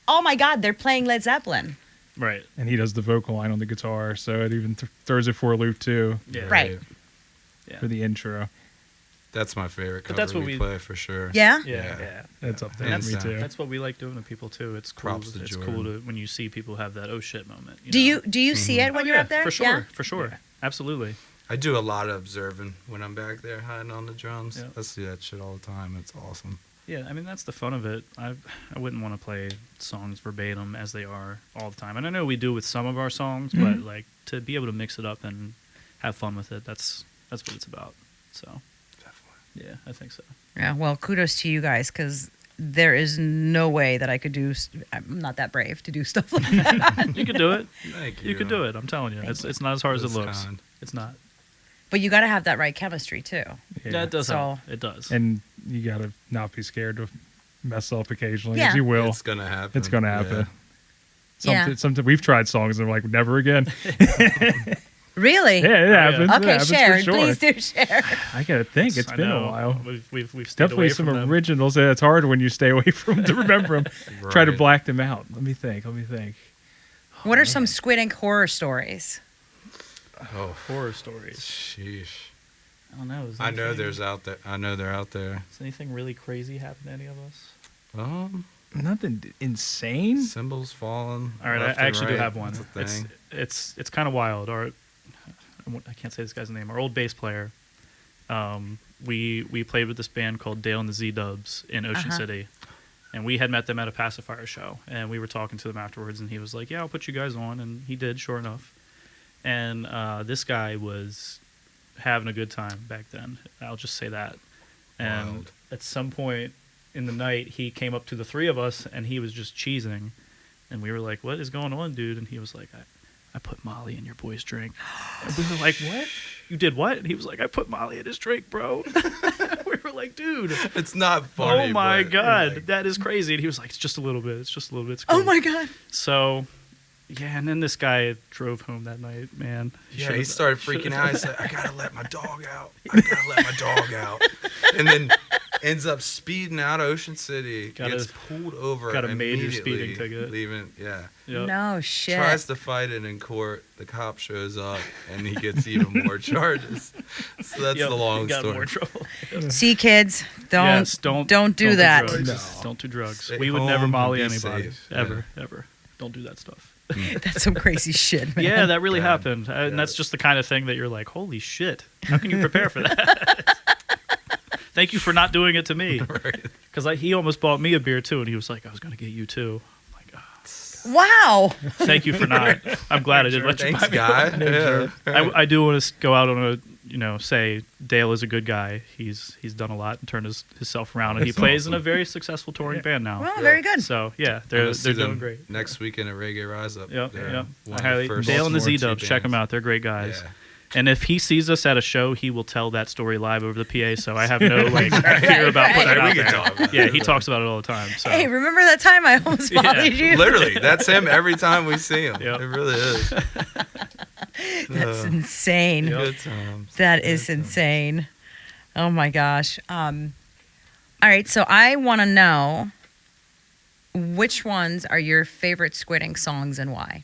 "Oh my God, they're playing Led Zeppelin!" Right. And he does the vocal line on the guitar, so it even throws it for a loop too Yeah. Right. Yeah. for the intro. That's my favorite But cover that's what we we- play for sure. Yeah? Yeah. That's up there. Hands Me down. too. That's what we like doing to people too. It's cool. Props to It's Jordan. cool to when you see people have that oh shit moment. Do you see it when Oh, you're yeah, up there? For sure. Yeah? For sure. Absolutely. I do a lot of observing when I'm back there hiding on the drums. Yeah. I see that shit all the time. It's awesome. Yeah, I mean that's the fun of it. I wouldn't want to play songs verbatim as they are all the time, and I know we do with some of our songs, but like to be able to mix it up and have fun with it, that's what it's about. So Definitely. yeah, I think so. Yeah, well, kudos to you guys because there is no way that I could do. I'm not that brave to do stuff like that. You could do it. Thank you. You could do it. I'm telling you, it's not as hard as it That's looks. kind. It's not. But you got to have that right chemistry too. Yeah, it does So- help. It does. And you gotta not be scared to mess up occasionally. 'cause Yeah. you will. It's gonna happen. It's gonna happen. Yeah. Sometimes we've tried songs and we're like, never again. Really? Yeah, it yeah. happens. It Okay, happens share. for sure. Please do share. I gotta think. It's I been know. a while. We've stayed Definitely away some from them. originals. Yeah, it's hard when you stay away from to remember them. Try to Right. black them out. Let me think. What are some Squid Ink horror stories? Oh, horror stories. sheesh. I don't know. I know there's out there. I know they're out there. Does anything really crazy happen to any of us? Nothing insane. Symbols falling. All right, left I and actually do right. have one. That's a thing. It's kind of wild. I can't say this guy's name. Our old bass player. We played with this band called Dale and the Z Dubs in Ocean City, and we had met them at a pacifier show, and we were talking to them afterwards, and he was like, "Yeah, I'll put you guys on," and he did, sure enough. And this guy was having a good time back then. I'll just say that. And Wild. at some point in the night, he came up to the three of us, and he was just cheesing, and we were like, "What is going on, dude?" And he was like, I put Molly in your boy's drink. And we were like, "What? You did what?" And he was like, "I put Molly in his drink, bro." We were like, "Dude, It's not funny. oh my but, god, like, that is crazy." And he was like, "It's just a little bit. It's just a little bit." It's Oh cool." my God. So, yeah, and then this guy drove home that night, man. Yeah, he started freaking out. He's like, "I gotta let my dog out. I gotta let my dog out." And then ends up speeding out of Ocean City. Got Gets a- pulled over. got a major immediately, speeding ticket. Leaving. Yeah. Yep. No shit. Tries to fight it in court. The cop shows up, and he gets even more charges. So that's Yep, the long got story. more trouble. See, kids, don't Yes, don't do that. drugs. No. Don't do drugs. Stay We would never home and molly be anybody safe. ever. Don't do that stuff. That's some crazy shit, man. Yeah, that really God. happened, and Yeah. that's just the kind of thing that you're like, "Holy shit! How can you prepare for that?" Thank you for not doing it to me, Right. because he almost bought me a beer too, and he was like, "I was gonna get you too." I'm like, oh, Wow. thank you for not. I'm glad I did let you Thanks, buy me. guy. Yeah. I do want to go out on a, say Dale is a good guy. He's done a lot and turned himself around, and he That's plays in a awesome. very successful touring band now. Well, very good. So yeah, I'm they're gonna see doing them great. next weekend at Reggae Rise Up. Yep, They're yep. one I of the highly, first Dale and the Baltimore Z Dubs, two check them bands. out. They're great guys. Yeah. And if he sees us at a show, he will tell that story live over the PA. So I have no fear about putting it We out can there. talk about Yeah, it. he talks about it all the time. So Hey, remember that time I almost Yeah. followed you? Literally, that's him every time we see him. Yep. It really is. That's insane. Yep. Good times. That is insane. Oh my gosh. All right, so I want to know which ones are your favorite Squid Ink songs and why?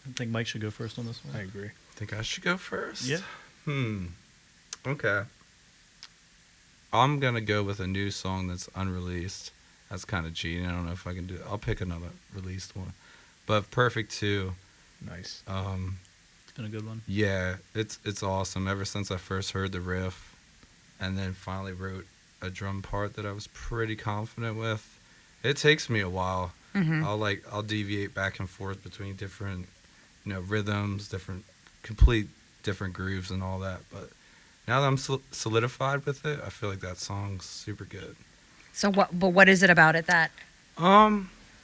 I think Mike should go first on this I one. agree. Think I should go first? Yeah. Okay. I'm gonna go with a new song that's unreleased. That's kind of cheating. I don't know if I can do it. I'll pick another released one. But Perfect 2, Nice. It's been a good one. yeah, it's awesome. Ever since I first heard the riff, and then finally wrote a drum part that I was pretty confident with. It takes me a while. Mm-hmm. I'll deviate back and forth between different, rhythms, complete different grooves and all that. But now that I'm solidified with it, I feel like that song's super good. So what is it about it that?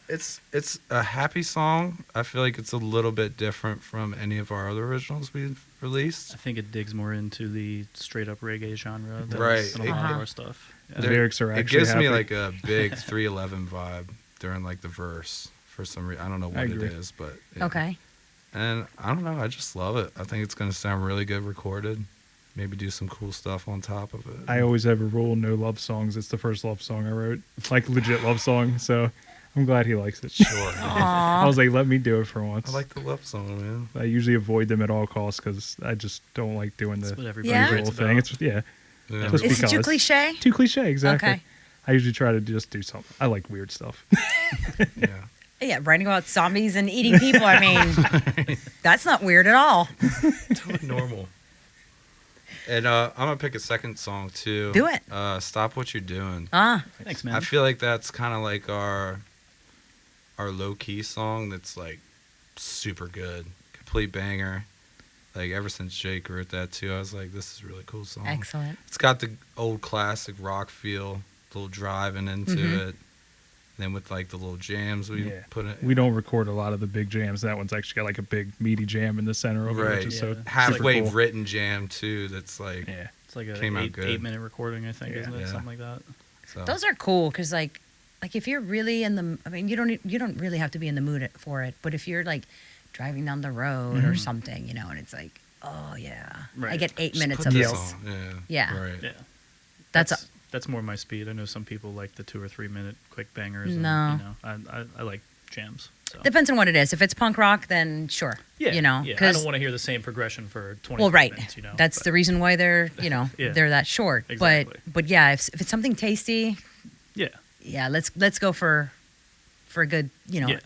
It's a happy song. I feel like it's a little bit different from any of our other originals we've released. I think it digs more into the straight up reggae genre than, Right. than a lot Uh-huh. of our stuff. Yeah. The lyrics are It actually gives me happy. like a big 311 vibe during like the verse for some reason. I don't know what it agree. is, but yeah. Okay. And I don't know. I just love it. I think it's gonna sound really good recorded. Maybe do some cool stuff on top of it. I always have a rule: no love songs. It's the first love song I wrote, like legit love song. So I'm glad he likes it. Sure. I was like, let me do it for once. I like the love song, man. I usually avoid them at all costs because I just don't like doing That's the what everybody Yeah. writes usual about. thing. It's Yeah. Just Is it too because. cliche? too cliche. Exactly. Okay. I usually try to just do something. I like weird stuff. Yeah. Yeah, writing about zombies and eating people. I mean, that's not weird at all. Totally normal. And I'm gonna pick a second song too. Do it. Stop What You're Doing. Ah, Thanks, man. I feel like that's kind of like our low key song that's like super good, complete banger. Like ever since Jake wrote that too, I was like, this is a really cool song. excellent. It's got the old classic rock feel, a little driving into Mhm. it. Then with like the little jams we Yeah. put it. We don't record a lot of the big jams. That one's actually got like a big meaty jam in the center of it, Right. which is Yeah. so It's halfway super cool. written jam too. That's like Yeah. It's like a Came out eight, good. 8 minute recording, I think, Yeah. isn't it? Yeah. Something like that. so. Those are cool because like if you're really in the, I mean, you don't really have to be in the mood for it, but if you're like driving down the road or something, you know, and it's like, oh yeah, I Right. get 8 Just minutes put of this this. on. Yeah. Right. Yeah. That's That's more my speed. I know some people like the 2 or 3 minute quick bangers. No. And, you know, I like jams. So. depends on what it is. If it's punk rock, then sure. Yeah, You know, yeah. I 'cause- don't want to hear the same progression for 20 well, right. minutes, you know. That's but- the reason why they're, you know, Yeah. they're that short. Exactly. But yeah, if it's something tasty, Yeah. yeah, let's go for a good, you know, Yeah.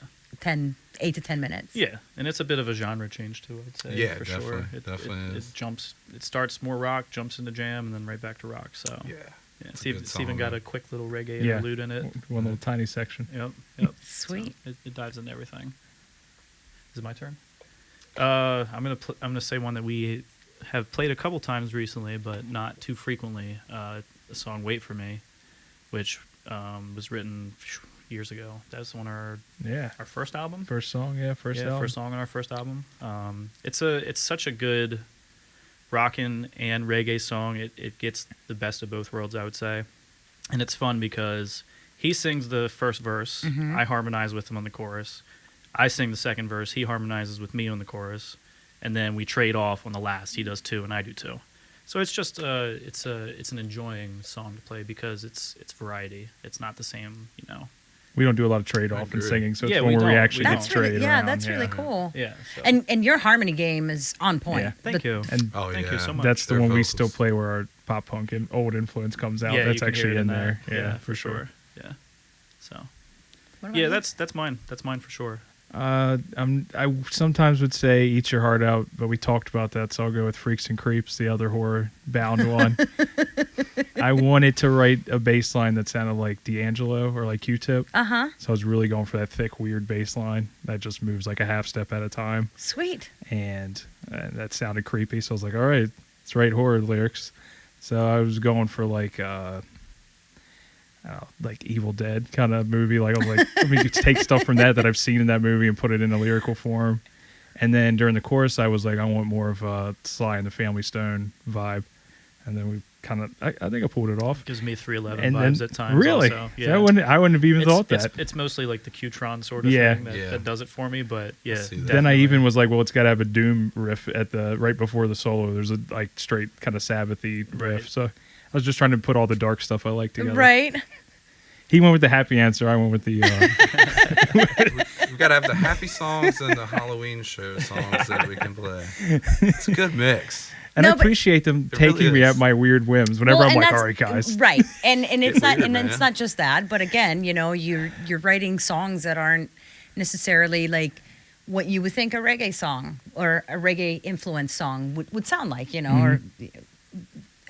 8 to 10 minutes. Yeah, and it's a bit of a genre change too, I'd say. Yeah, for definitely, sure. definitely is. It jumps. It starts more rock, jumps into jam, and then right back to rock. So Yeah. it's, a even, good it's even song, got man. a quick little reggae Yeah. interlude in it. One little tiny section. Yep. Yep. Sweet. So it dives into everything. Is it my turn? I'm gonna say one that we have played a couple times recently, but not too frequently. The song "Wait for Me," which was written years ago. That's on our Yeah. first album. First song, yeah. First album. First song on our first album. It's such a good rockin' and reggae song. It gets the best of both worlds, I would say, and it's fun because he sings the first verse. I harmonize with him on the chorus. I sing the second verse. He harmonizes with me on the chorus, and then we trade off on the last. He does 2 and I do 2. So it's just it's an enjoying song to play because it's variety. It's not the same, you know. We don't do a lot of trade off in agree. singing, so it's Yeah, one we where we don't. actually We get That's straight really, yeah, around. that's really cool. Yeah. So. And your harmony game is on point. Yeah. Thank you. And Oh Thank yeah. you so much. that's the Their one we vocals. still play where our pop punk and old influence comes out. Yeah, That's you can actually hear it in that. there. Yeah, for sure. Yeah. So What about yeah, you? that's mine. That's mine for sure. I sometimes would say "Eat Your Heart Out," but we talked about that, so I'll go with "Freaks and Creeps," the other horror bound one. I wanted to write a bass line that sounded like D'Angelo or like Q-Tip, Uh-huh. so I was really going for that thick, weird bass line that just moves like a half step at a time, Sweet. and that sounded creepy. So I was like, "All right, let's write horror lyrics." So I was going for like Evil Dead kind of movie. Like I was like, let me just take stuff from that I've seen in that movie and put it in a lyrical form. And then during the chorus, I was like, I want more of a Sly and the Family Stone vibe. And then we kind of, I think I pulled it off. Gives me 311 And vibes then, at times. really, Also. So I wouldn't have even thought that. It's mostly like the Q-Tron sort of Yeah. thing that does it for me. But yeah, see that. Then I definitely. even was like, well, it's got to have a Doom riff at the right before the solo. There's a like straight kind of Sabbathy riff. Right. So I was just trying to put all the dark stuff I like together. Right. He went with the happy answer. I went with the. We gotta have the happy songs and the Halloween show songs that we can play. It's a good mix. And No, I but- appreciate them It really taking me is. at my weird whims. Whenever Well, I'm and like, that's- all right, guys. Right. And it's Get not weird, and it's man. not just that, but again, you know, you're writing songs that aren't necessarily like what you would think a reggae song or a reggae influence song would sound like, you know, or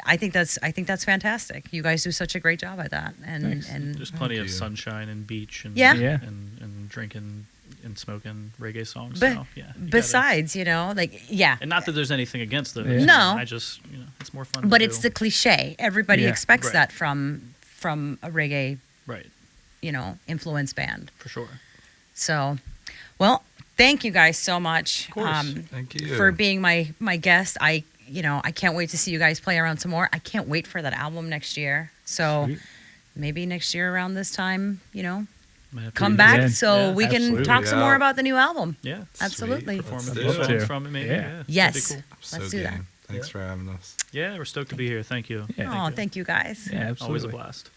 I think that's fantastic. You guys do such a great job at that. And Thanks. and There's plenty of you. sunshine and beach and Yeah. Yeah. and drinking and smoking reggae songs. But so, yeah, you gotta- besides, you know, like yeah. and not that there's anything against those. Yeah. No. I just it's more fun. But to it's do. the cliche. Everybody Yeah. expects Right. that from a reggae, right you know, influence band. for sure. So, well, thank you guys so much Thank you. for being my guest. I can't wait to see you guys play around some more. I can't wait for that album next year. So Sweet. maybe next year around this time, you know, Might have to come revisit. back Yeah. so Yeah, we can absolutely. talk some Yeah. more about the new album. Yeah, Absolutely. Sweet. perform a Let's few do it. songs to. from it. Maybe. Yeah. Yeah, Yes. that'd be cool. So Let's do that. game. Thanks Yeah. for having us. Yeah, we're stoked to be here. Thank you. Yeah. Oh, thank you guys. Yeah, absolutely. Always a blast.